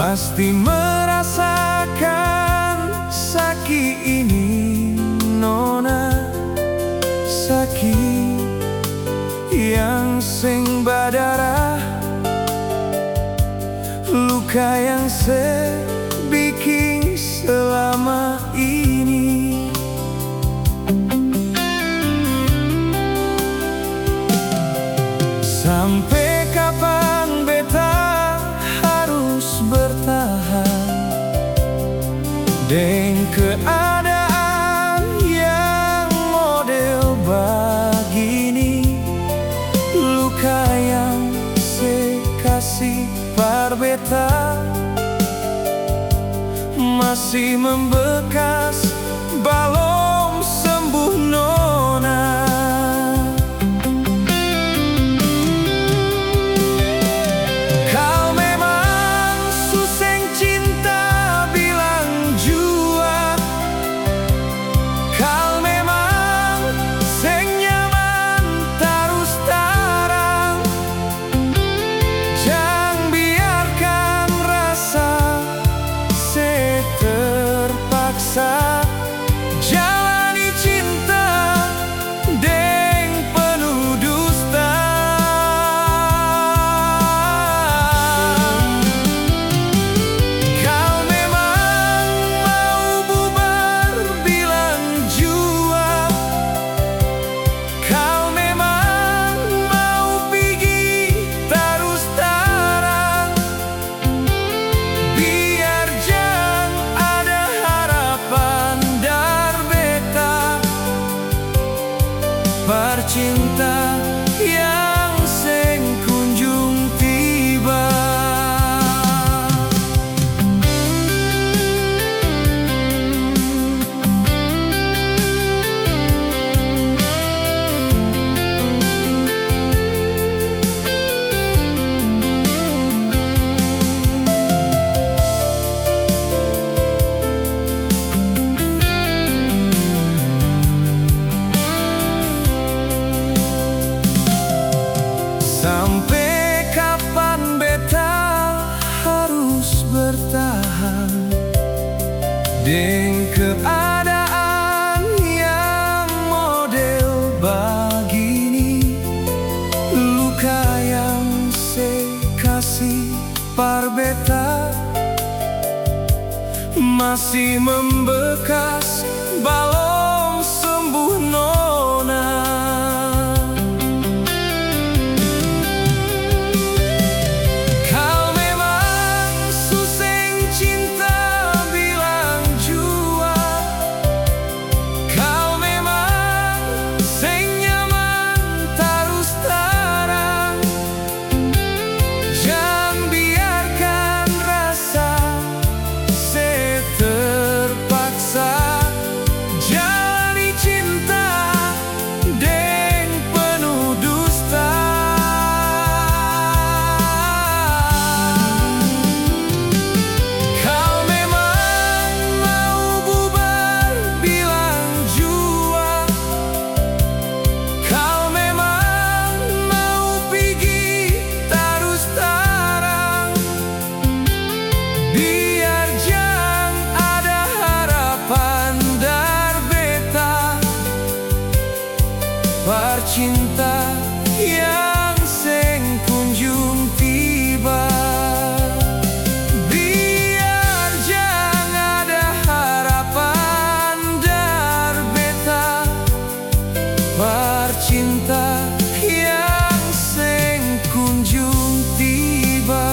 pasti merasakan sakit ini, nona. Sakit yang sing berdarah, luka yang bikin selama ini. Sampai kapan beta harus bertahan dengan keadaan yang model begini? Luka yang kasih par beta masih membekas, belum sembuh, nona. Kau memang suseng cinta bilang jua, kau memang seng nyaman terus tarang. Jangan biarkan rasa terpaksa jalani cinta dengan penuh dusta. Kau memang mau bubar bilang jua, kau memang mau pergi terus tarang. Biar jangan ada harapan dari beta, percinta yang seng kunjung tiba. Sampai kapan beta harus bertahan dengan keadaan yang model begini? Luka yang kasih par beta masih membekas, belum sembuh, nona. Biar jangan ada harapan dari beta, percinta yang seng kunjung tiba. Biar jangan ada harapan dari beta, percinta yang seng kunjung tiba.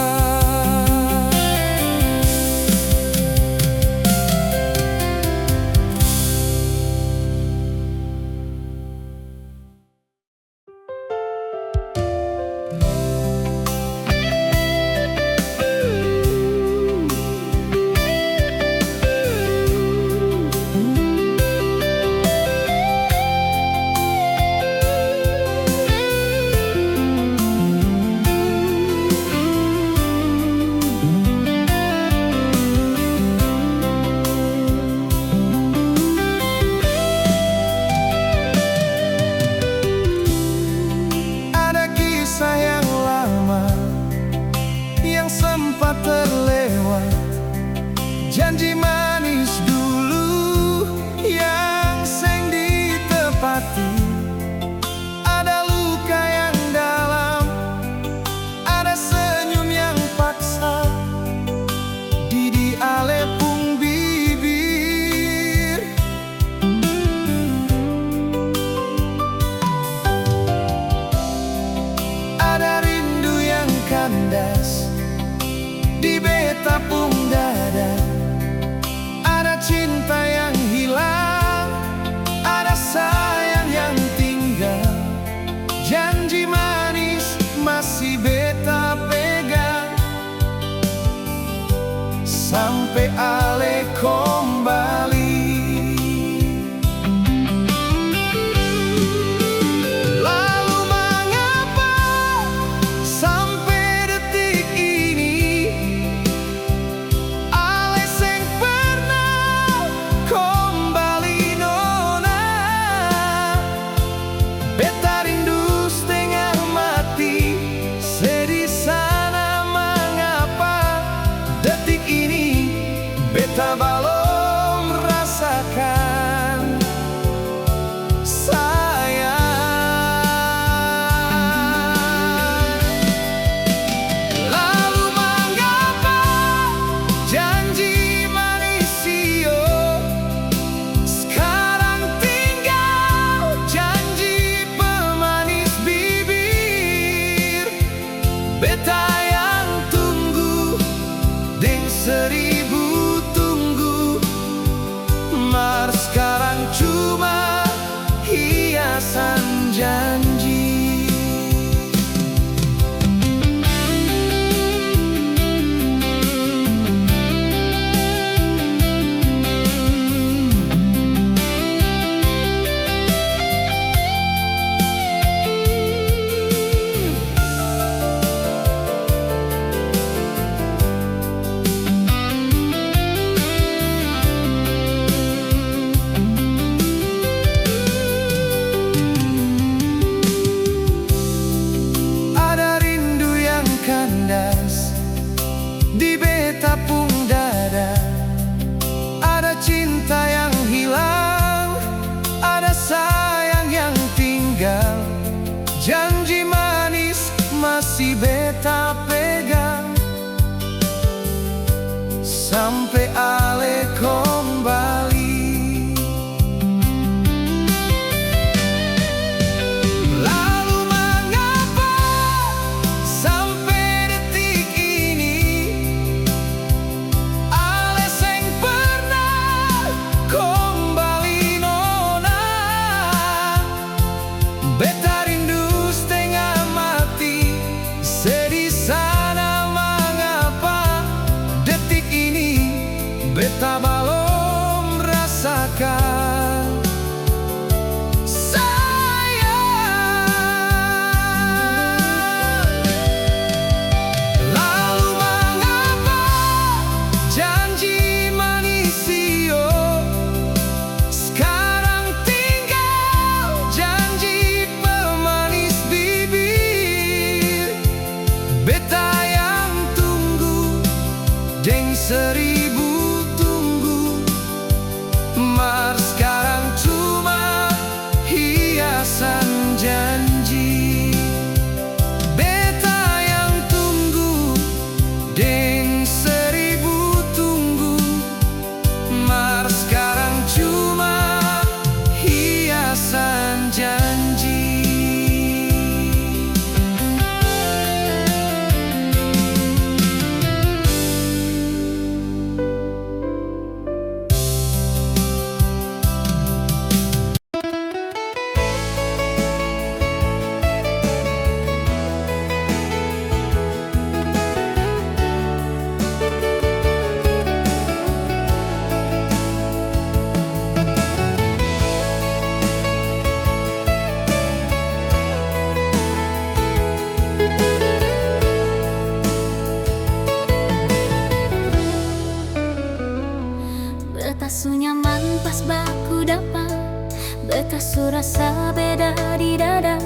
rasa beda di dada.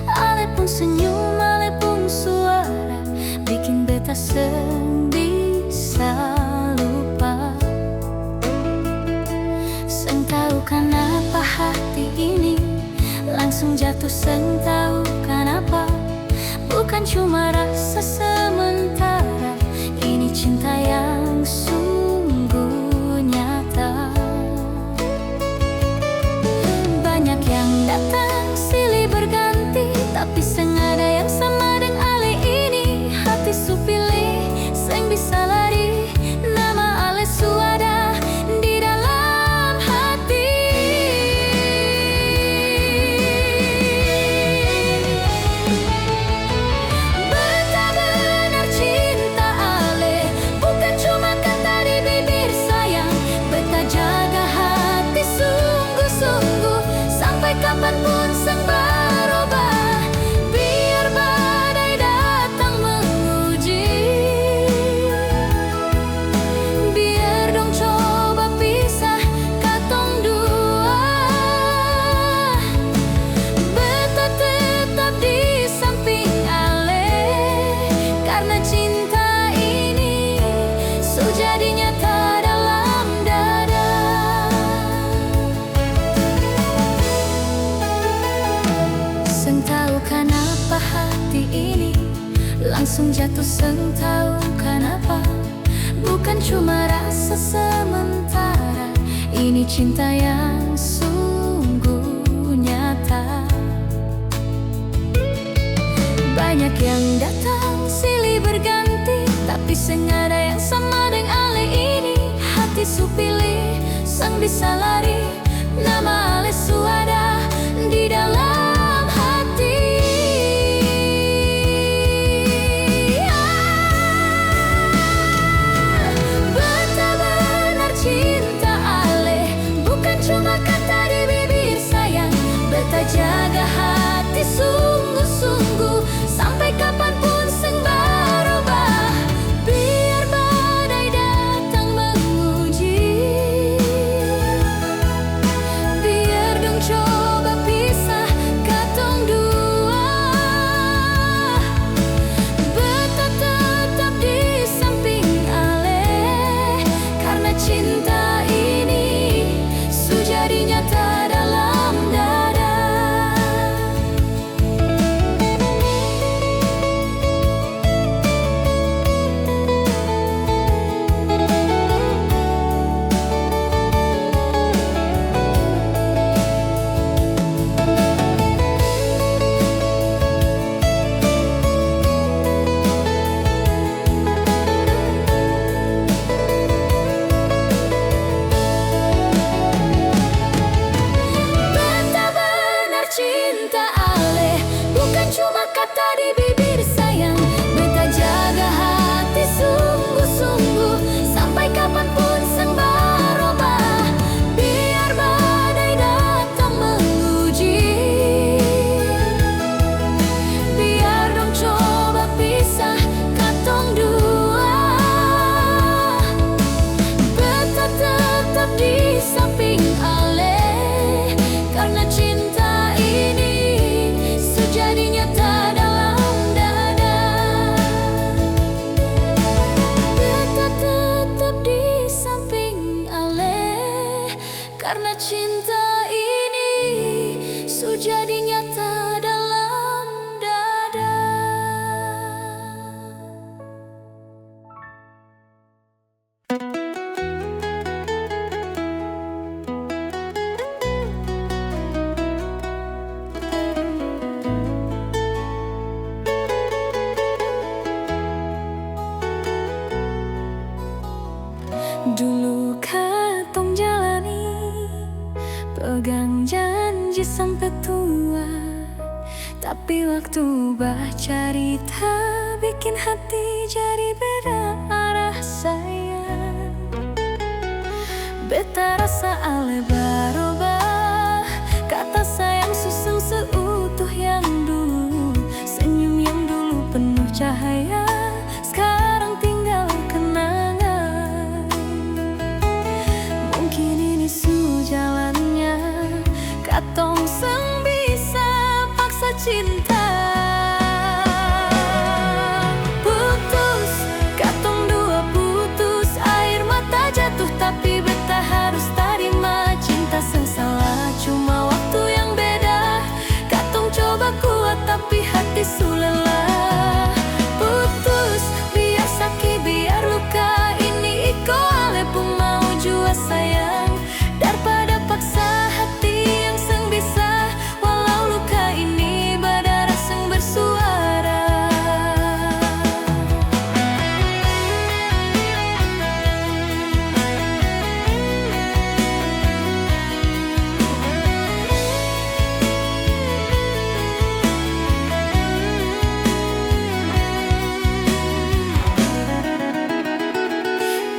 Ale pun senyum, ale pun suara, bikin beta seng bisa lupa. Seng tahu kenapa hati ini langsung jatuh, seng tahu kenapa. Bukan cuma rasa sementara, ini cinta yang sungguh nyata. Banyak yang datang silih berganti, tapi seng ada yang sama dengan ale ini. Hati su pilih, seng bisa lari, nama ale su ada di dalam hati. Beta benar cinta ale, bukan cuma kata di bibir sayang. Beta jaga hati sungguh-sungguh, sampai kapanpun seng berubah. Biar badai datang menguji, biar dong coba pisah katong dua. Beta tetap di samping ale, karena cinta ini so jadi nyata dalam dada. Seng tahu kenapa hati ini langsung jatuh, seng tahu kenapa. Bukan cuma rasa sementara, ini cinta yang sungguh nyata. Banyak yang datang silih berganti, tapi seng ada yang sama dengan ale ini. Hati su pilih, seng bisa lari, nama ale su ada di dalam hati. Beta benar cinta ale, bukan cuma kata di bibir sayang. Beta jaga hati sungguh-sungguh, sampai kapanpun seng berubah. Biar badai datang menguji, biar dong coba pisah katong dua. Beta tetap di samping ale, karena cinta ini su jadi nyata dalam dada. Beta benar cinta ale, bukan cuma kata di bibir sayang. Beta jaga hati sungguh-sungguh, sampai kapanpun seng berubah. Biar badai datang menguji, biar dong coba pisah katong dua. Beta tetap di samping ale, karena cinta ini so jadi nyata dalam dada. Beta tetap di samping ale, karena cinta ini so jadi nyata dalam dada. Dulu katong jalani, pegang janji sampai tua. Tapi waktu bercerita, bikin hati jadi beda arah sayang. Beta rasa ale berubah, kata sayang suseng seutuh yang dulu. Senyum yang dulu penuh cahaya, sekarang tinggal kenangan. Mungkin ini su jalannya, katong seng bisa paksa cinta. Putus, katong dua putus, air mata jatuh tapi beta harus terima. Cinta seng salah, cuma waktu yang beda. Katong coba kuat tapi hati su lelah. Putus, biar sakit biar luka, ini iko ale pun mau jua sayang. Daripada paksa hati yang seng bisa, walau luka ini berdarah seng bersuara.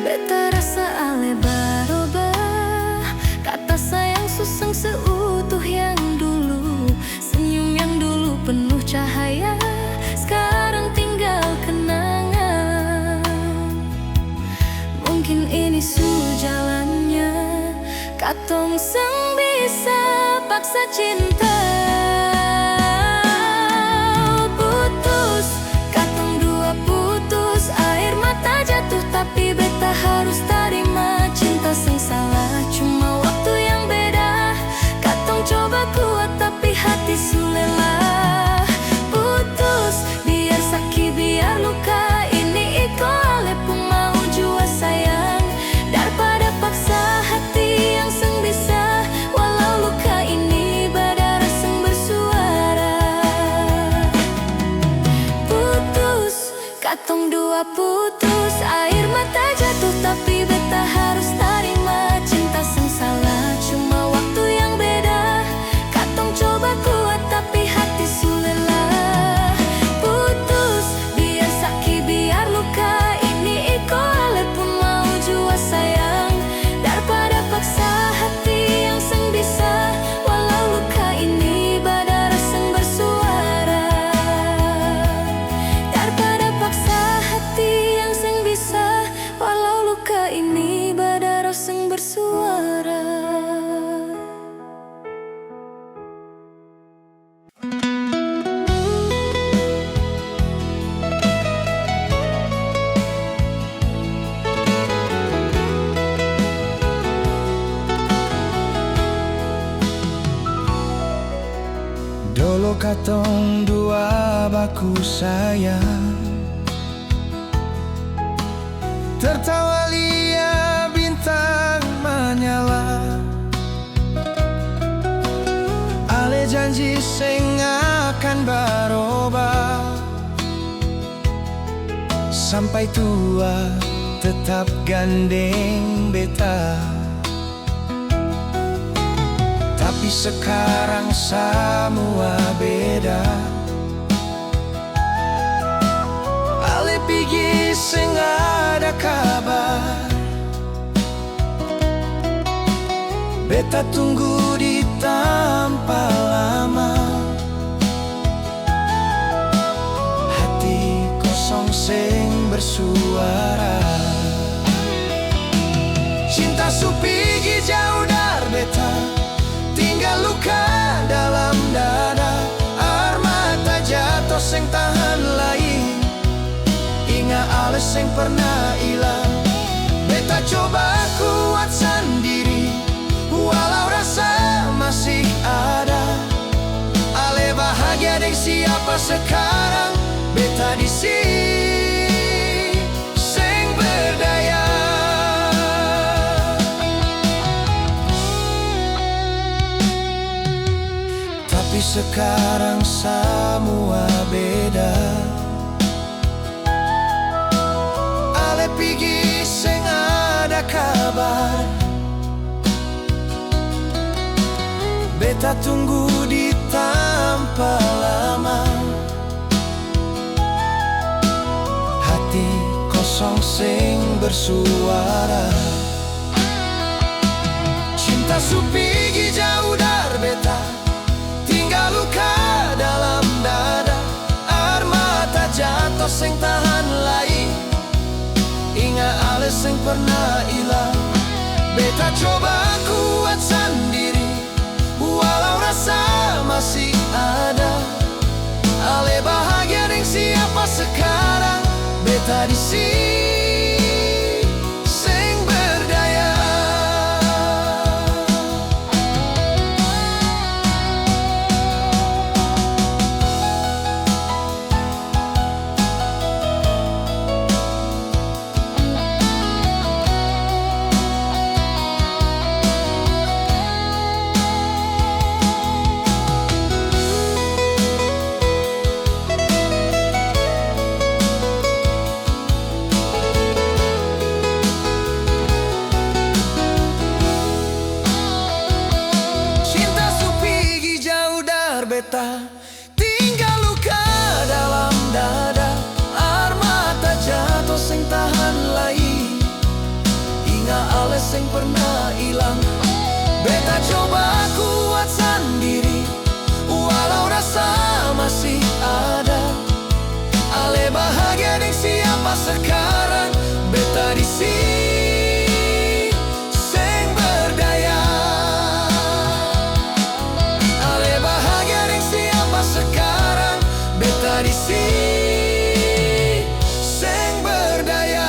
Beta rasa ale barubah, kata sayang suseng seutuh yang dulu. Senyum yang dulu penuh cahaya, sekarang tinggal kenangan. Mungkin ini su jalannya, katong seng bisa paksa cinta. Putus, katong dua putus, air mata jatuh tapi beta harus terima. Cinta seng salah, cuma waktu yang beda. Katong coba kuat tapi hati su lelah. Putus, biar sakit biar luka, ini iko ale pun mau jua sayang. Daripada paksa hati yang seng bisa, walau luka ini berdarah seng bersuara. Putus, katong dua putus, air mata jatuh tapi beta harus terima. Cinta seng salah, cuma waktu yang beda. Katong coba kuat tapi hati su lelah. Putus, biar sakit biar luka, ini iko ale pun mau jua sayang. Daripada paksa hati yang seng bisa, walau luka ini berdarah seng bersuara. Daripada paksa hati yang seng bisa, walau luka ini berdarah seng bersuara. Dulu katong dua baku sayang, tertawa lia bintang menyala. Ale janji seng akan berubah, sampai tua tetap gandeng beta. Tapi sekarang semua beda. Ale pergi seng ada kabar, beta tunggu di tanpa lama. Hati kosong seng bersuara. Cinta su pergi jauh dari beta, tinggal luka dalam dada. Air mata jatuh seng tahan lagi, ingat ale seng pernah hilang. Beta coba kuat sendiri, walau rasa masih ada. Ale bahagia dengan siapa sekarang, beta di sini seng berdaya. Tapi sekarang semua beda. Ale pergi seng ada kabar, beta tunggu di tanpa lama. Hati kosong seng bersuara. Cinta su pergi jauh dari beta, tinggal luka dalam dada. Air mata jatuh seng tahan lagi, ingat ale seng pernah hilang. Beta coba kuat sendiri, walau beta di sini sing berdaya. Beta tinggal luka dalam dada, air mata jatuh sing tahan lagi, hingga ales sing pernah hilang. Beta coba kuat sendiri, walau rasa masih ada. Ale bahagia dengan siapa sekarang, beta di sini sing berdaya. Sekarang beta di sini sing berdaya.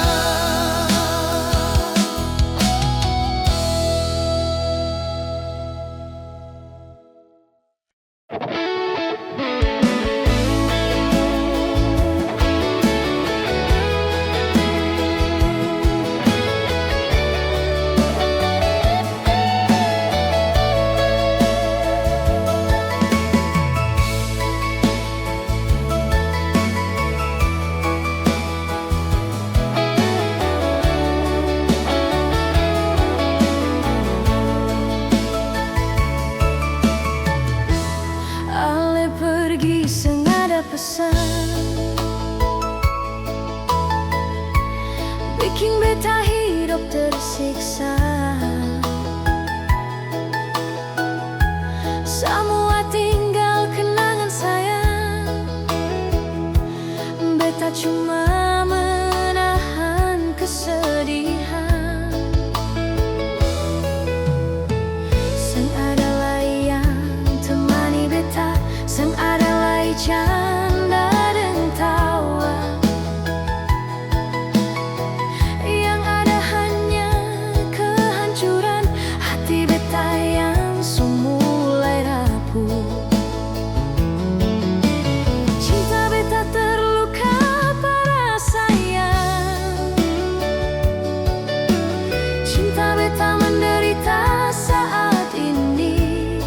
Bikin beta hidup tersiksa. Semua tinggal kenangan sayang. Beta cuma menahan kesedihan. Sang adalah yang temani beta, sang adalah canda dan tawa. Yang ada hanya kehancuran hati beta yang mulai rapuh. Cinta beta terluka parah sayang. Cinta beta menderita saat ini.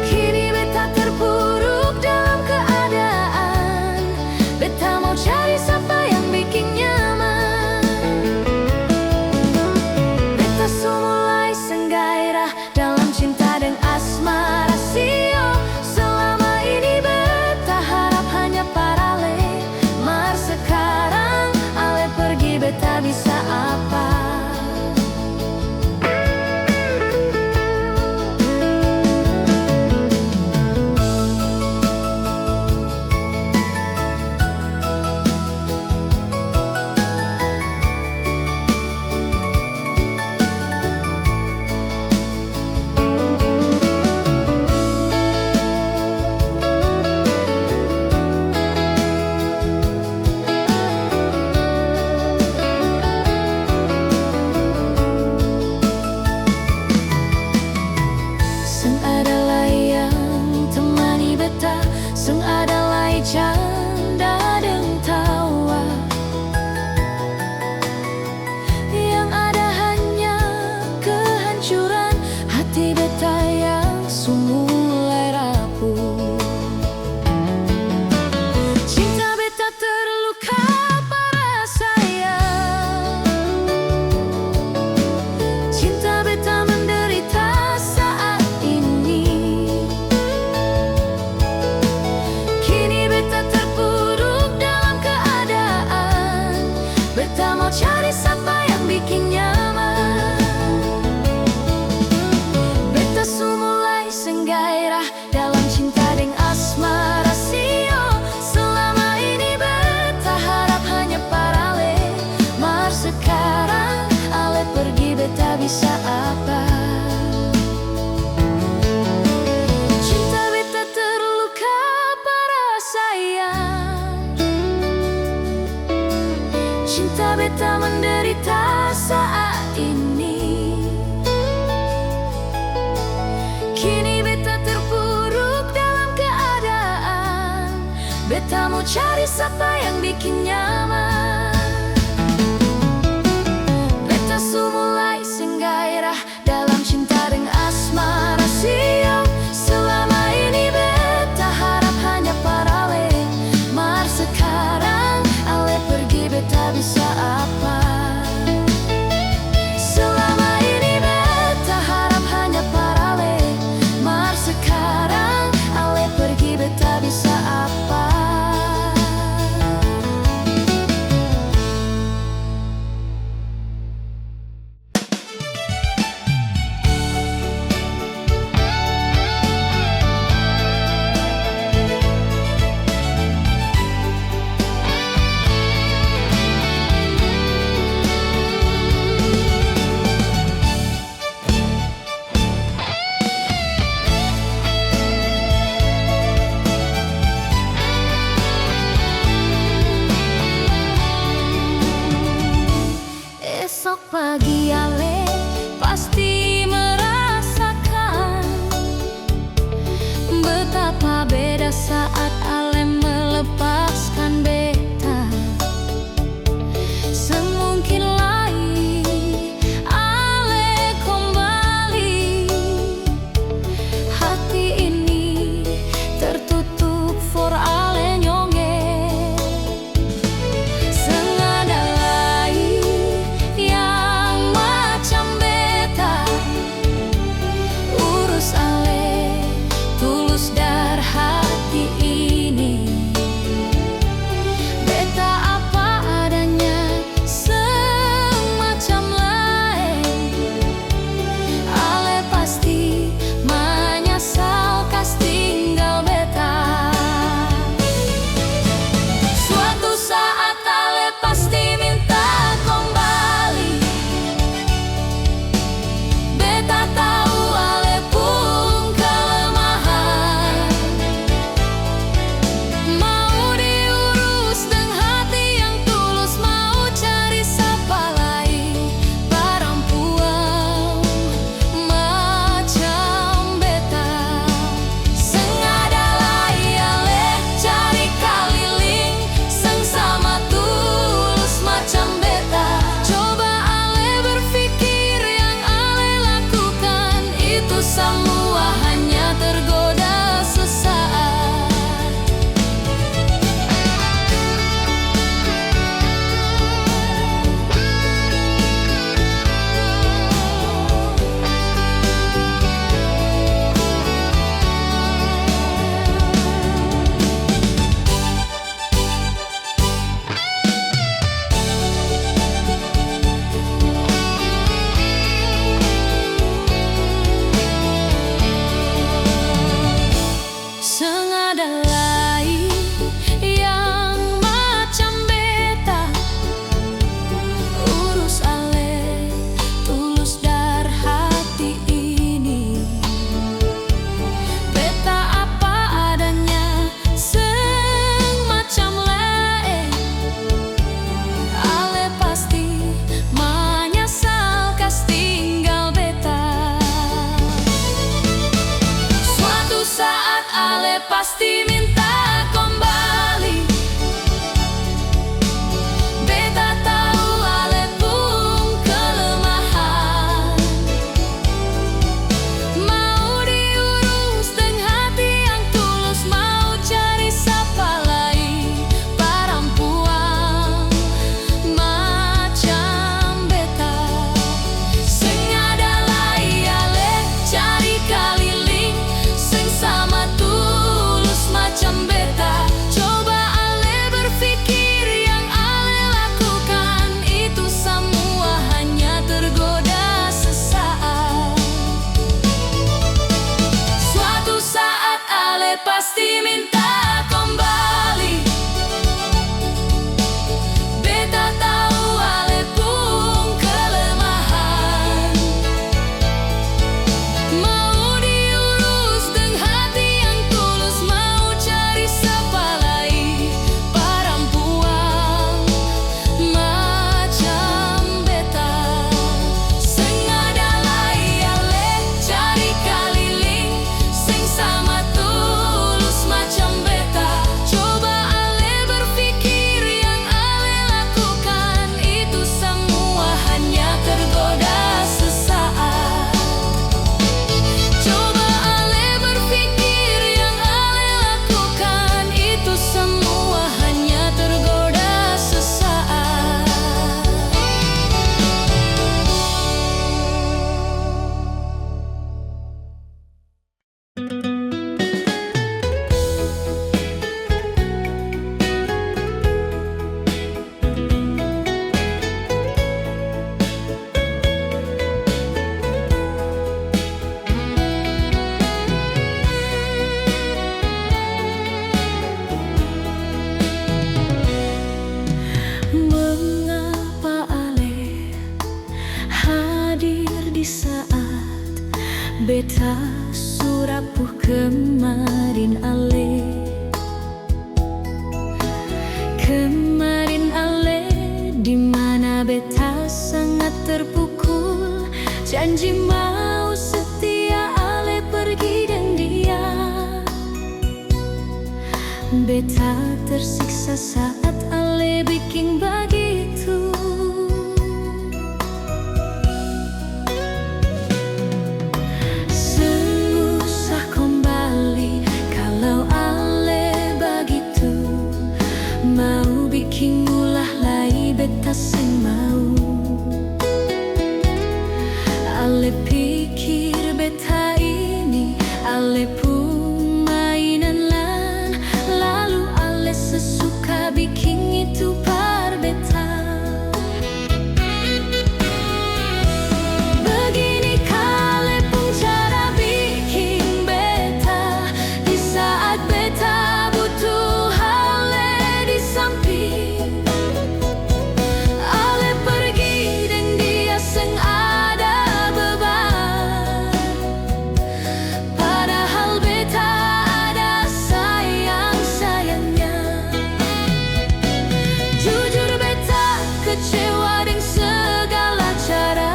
Kini beta terpuruk dalam keadaan. Beta mau cari siapa yang bikin nyaman. Beta mulai senggairah dalam cinta dan asmara sio. Selama ini beta harap hanya parale, mar sekarang ale pergi beta bisa apa? Sang adalah yang temani beta, sang adalah canda dan tawa. Yang ada hanya kehancuran hati beta yang mulai rapuh. Cinta beta terluka parah sayang. Cinta beta menderita saat ini. Kini beta terpuruk dalam keadaan. Beta mau cari siapa yang bikin nyaman. Beta mulai senggai beta mau cari siapa yang bikin nyaman. Beta su mulai sing gairah dalam cinta dengan asmara siang. Selama ini beta harap hanya parale, mar sekarang ale pergi beta bisa apa? Selama ini beta harap hanya parale, mar sekarang ale pergi beta bisa apa? Esok pagi ale pasti merasakan betapa beda saat ale melepaskan beta. Semungkin lagi ale kembali, hati ini tertutup for ale nyonge. Sengada lain yang macam beta, urus ale tulus dar hati ini. Beta apa adanya semacam lain, ale pasti menyesal kas tinggal beta. Suatu saat ale pasti minta kembali. Beta tahu ale pun kelemahan, mau diurus dengan hati yang tulus, mau cari siapa lain perempuan macam beta. Sengada lai ale cari keliling, seng sama tulus macam beta. Coba ale berpikir yang ale lakukan itu semua hanya tergoda sesaat. Sengada lain yang macam beta, urus ale tulus dar hati ini. Beta apa adanya seng macam lain, ale pasti menyesal kas tinggal beta. Suatu saat ale pasti minta kembali. Beta tahu ale pun kelemahan, mau diurus dengan hati yang tulus, mau cari siapa lain perempuan macam beta. Sengada lai ale cari keliling, seng sama tulus macam Beta surapuh kemarin ale di mana beta sangat terpukul. Janji mau setia ale pergi dan dia. Beta tersiksa saat ale bikin begitu. Susah kembali kalau ale begitu. Mau bikin ulah lagi beta seng mau. Ale pikir beta ini ale pun mainan lan. Lalu ale sesuka bikin itu par beta. Begini kali pun cara bikin beta. Di saat beta butuh ale di samping. Ale pergi dan dia seng ada beban. Padahal beta ada sayang-sayangnya. Jujur beta kecewa dengan segala cara.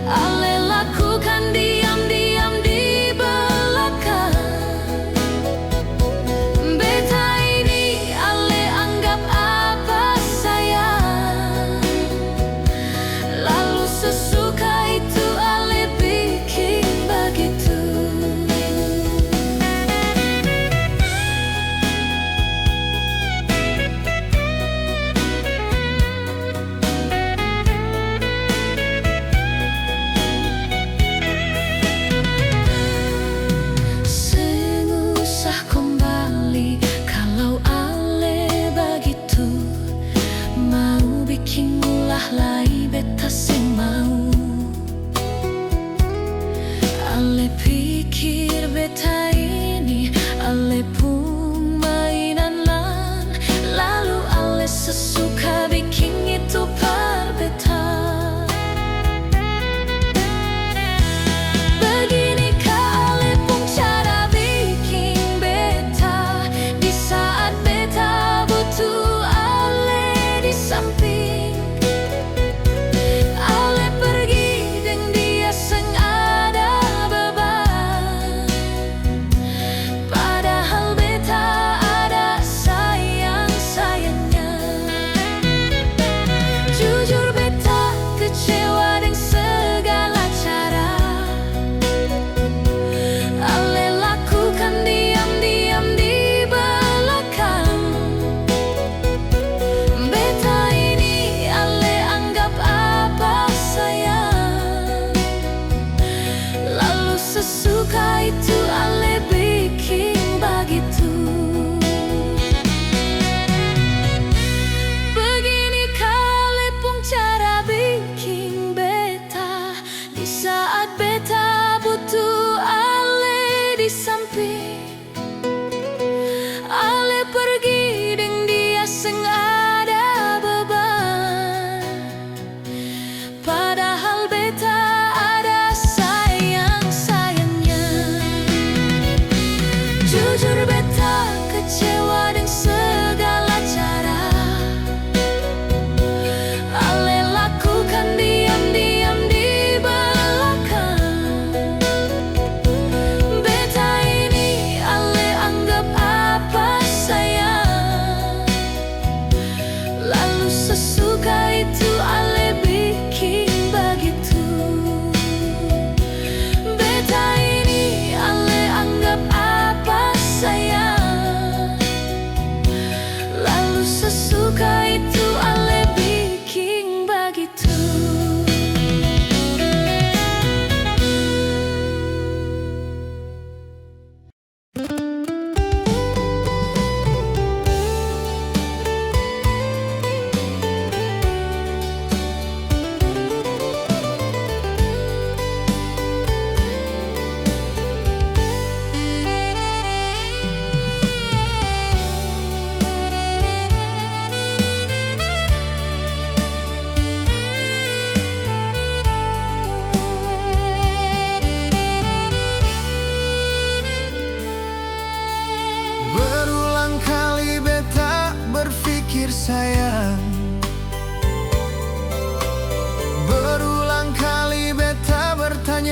Ale lakukan diam-diam di belakang. Beta ini ale anggap apa sayang. Lalu sesuka itu ale bikin begitu. Seng usah kembali kalau ale begitu. Mau bikin ulah lagi beta seng mau. Ale pikir beta ini ale pun mainan lan. Lalu ale sesuka bikin itu par beta. Begini kali pun cara bikin beta. Di saat beta butuh ale di samping. Ale pergi dan dia seng ada beban. Padahal beta ada sayang-sayangnya. Jujur beta kecewa dengan segala cara. Ale lakukan diam-diam di belakang. Beta ini ale anggap apa sayang. Lalu sesuka itu ale bikin begitu. Begini kali pun cara bikin beta. Di saat beta butuh ale di samping. Ale pergi dan dia seng ada beban. Padahal beta ada sayang-sayangnya. Jujur beta kecewa dengan segala cara. Ale lakukan diam-diam di belakang.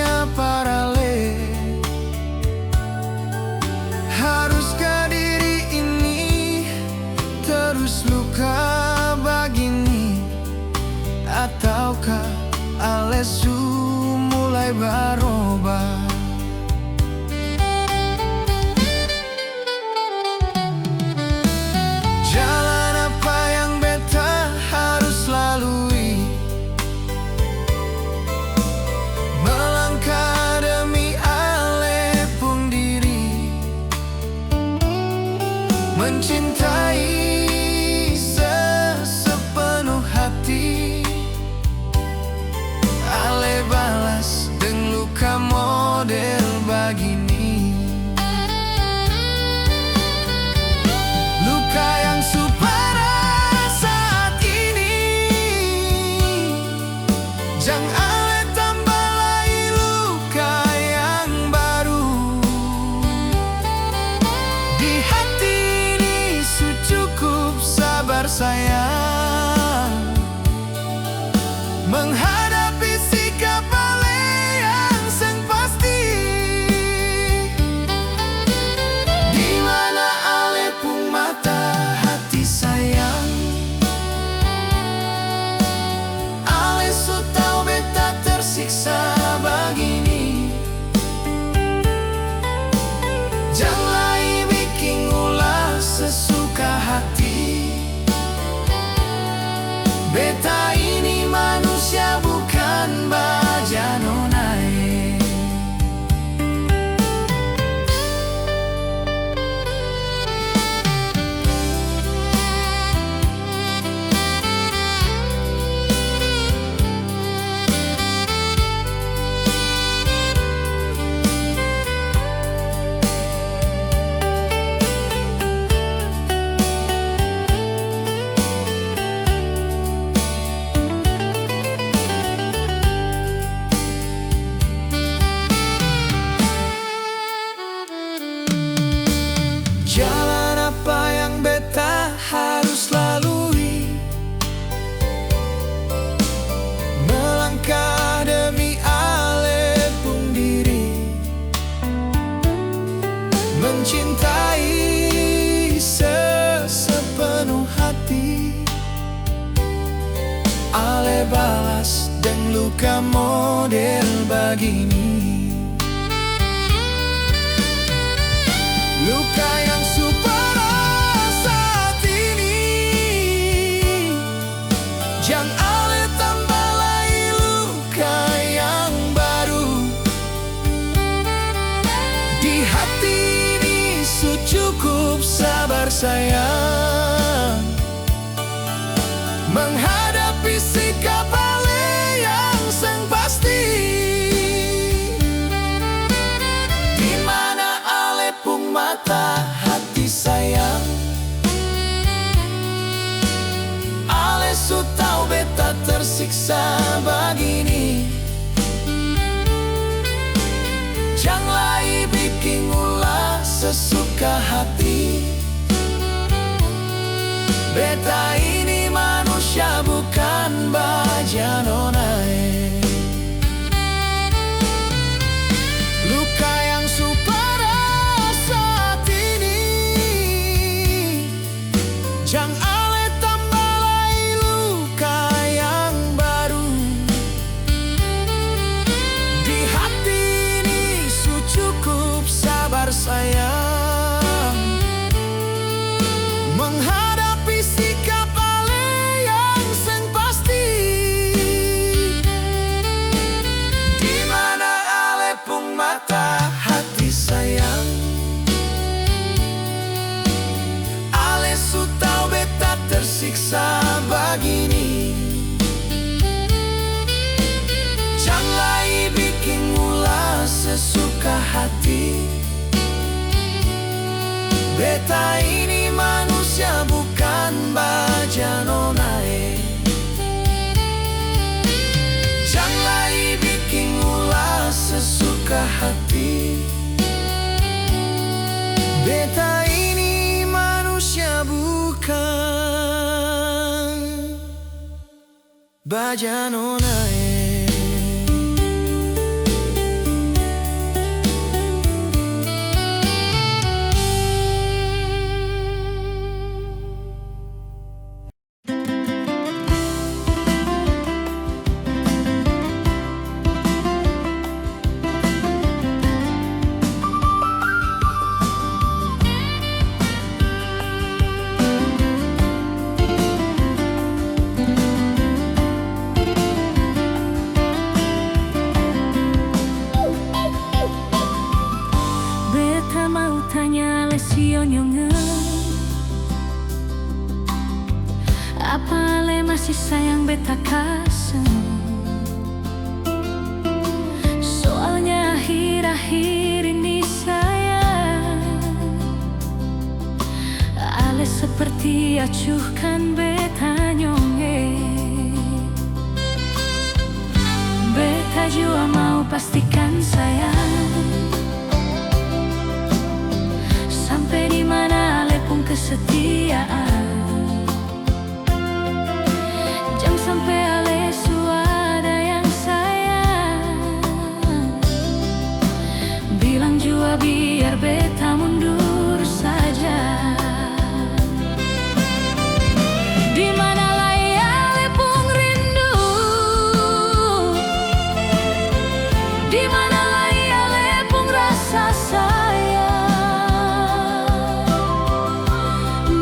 hanya paralel. Haruskah diri ini terus luka begini, ataukah alesu mulai berubah? Jalan apa yang beta harus lalui? Melangkah demi ale pun diri, mencintai sepenuh hati. Ale balas dengan luka model begini, luka yang supara saat ini. Jangan ale tambah lagi luka yang baru. Di hati ini cukup sabar sayang, menghadapi sikap ale yang seng pasti. Di mana ale pun mata hati sayang, ale su tau beta tersiksa begini. Janganlah bikin ulah sesuka hati. Beta ini manusia bukan baja nonai. Jalan apa yang beta harus lalui? Melangkah demi ale pun diri, mencintai sepenuh hati. Ale balas dengan luka model begini, luka yang supara saat ini. Jangan ale tambah lagi luka yang baru. Di hati ini cukup sabar sayang, menghadapi sikap ale yang seng pasti. Di mana ale pun mata hati sayang, ale su tau beta tersiksa begini. Janganlah bikin ulah sesuka hati. Beta ini manusia bukan baja nonai. Luka yang supara saat ini, jangan ale tambah lagi luka yang baru. Di hati ini cukup sabar sayang, menghadapi sikap ale yang seng pasti. Di mana ale pun mata hati sayang, ale su tau beta tersiksa begini. Janganlah bikin ulah sesuka hati. Beta ini manusia bukan baja nonai. Janganlah bikin ulah sesuka hati. Beta ini manusia bukan baja nonai. acuhkan beta nyonge. Beta jua mau pastikan sayang, sampai di mana ale pun kesetiaan. Jangan sampai ale suada yang sayang, bilang jua biar beta mundur saja. Di mana lai ale pun rindu, di mana lai ale pun rasa sayang.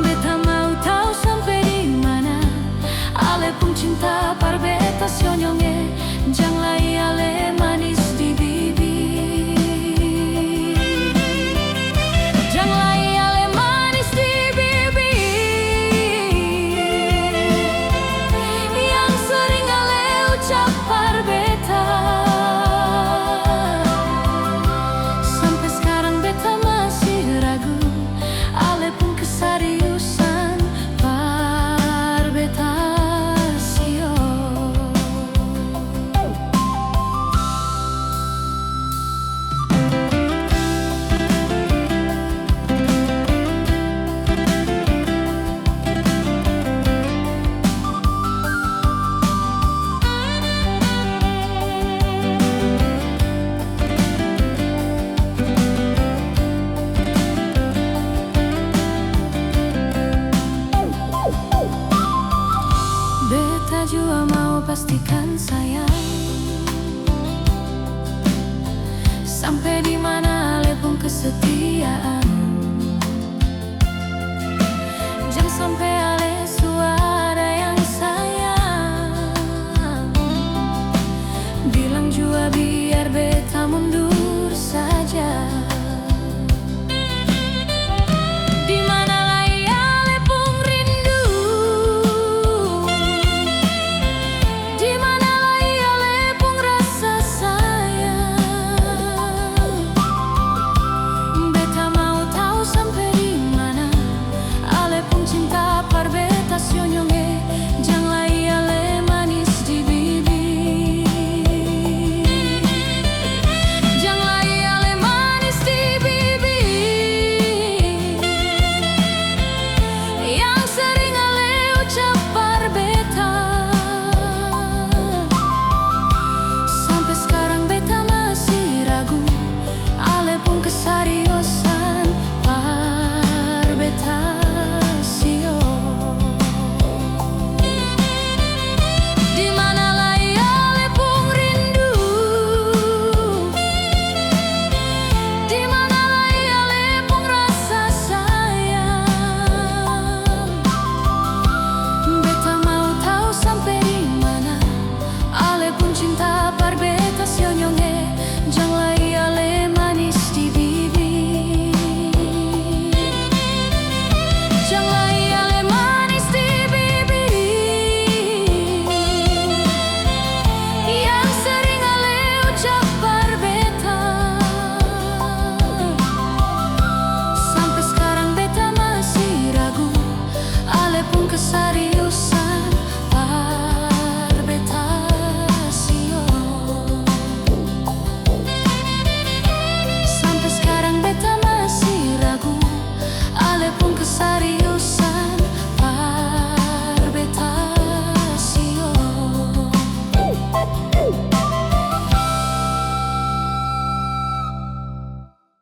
Beta mau tahu sampai di mana ale pun cinta par beta sionyonge. Jang lai ale manis di bibir, jang lai ale manis di bibir, yang sering ale ucap par beta. Sampai sekarang beta masih ragu, ale pun keseriusan par beta sio. Beta jua mau pastikan sayang, sampai di mana ale pun kesetiaan.